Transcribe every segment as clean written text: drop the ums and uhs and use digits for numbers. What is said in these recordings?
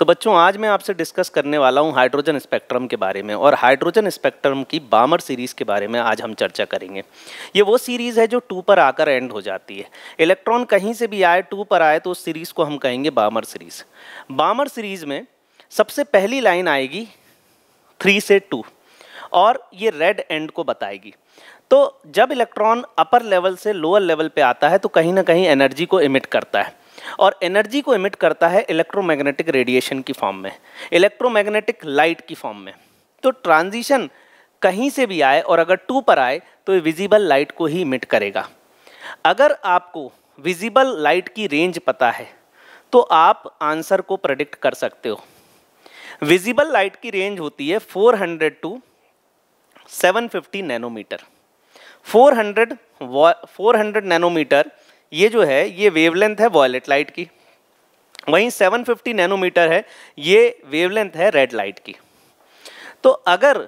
तो बच्चों आज मैं आपसे डिस्कस करने वाला हूं हाइड्रोजन स्पेक्ट्रम के बारे में, और हाइड्रोजन स्पेक्ट्रम की बामर सीरीज़ के बारे में आज हम चर्चा करेंगे। ये वो सीरीज़ है जो 2 पर आकर एंड हो जाती है। इलेक्ट्रॉन कहीं से भी आए, 2 पर आए, तो उस सीरीज़ को हम कहेंगे बामर सीरीज़। बामर सीरीज़ में सबसे पहली लाइन आएगी 3 से 2 और ये रेड एंड को बताएगी। तो जब इलेक्ट्रॉन अपर लेवल से लोअर लेवल पे आता है तो कहीं ना कहीं एनर्जी को इमिट करता है, और एनर्जी को इमिट करता है इलेक्ट्रोमैग्नेटिक रेडिएशन की फॉर्म में, इलेक्ट्रोमैग्नेटिक लाइट की फॉर्म में। तो ट्रांजिशन कहीं से भी आए और अगर 2 पर आए तो विजिबल लाइट को ही इमिट करेगा। अगर आपको विजिबल लाइट की रेंज पता है तो आप आंसर को प्रेडिक्ट कर सकते हो। विजिबल लाइट की रेंज होती है 400 टू 750 नैनोमीटर। 400 नैनोमीटर ये जो है ये वेवलेंथ है वॉयलेट लाइट की, वहीं 750 नैनोमीटर है ये वेवलेंथ है रेड लाइट की। तो अगर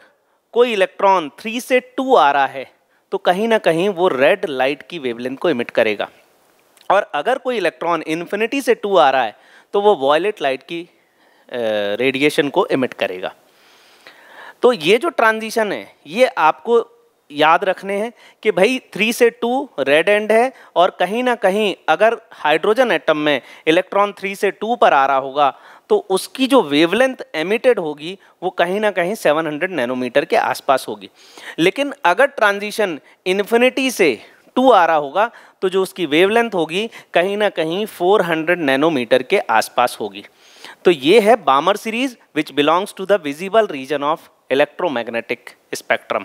कोई इलेक्ट्रॉन 3 से 2 आ रहा है तो कहीं ना कहीं वो रेड लाइट की वेवलेंथ को इमिट करेगा, और अगर कोई इलेक्ट्रॉन इन्फिनिटी से 2 आ रहा है तो वो वॉयलेट लाइट की रेडिएशन को इमिट करेगा। तो ये जो ट्रांजिशन है ये आपको याद रखने हैं कि भाई 3 से 2 रेड एंड है, और कहीं ना कहीं अगर हाइड्रोजन एटम में इलेक्ट्रॉन 3 से 2 पर आ रहा होगा तो उसकी जो वेवलेंथ एमिटेड होगी वो कहीं ना कहीं 700 नैनोमीटर के आसपास होगी। लेकिन अगर ट्रांजिशन इन्फिनिटी से 2 आ रहा होगा तो जो उसकी वेवलेंथ होगी कहीं ना कहीं 400 नैनोमीटर के आसपास होगी। तो ये है Balmer series which belongs to the visible region of electromagnetic spectrum.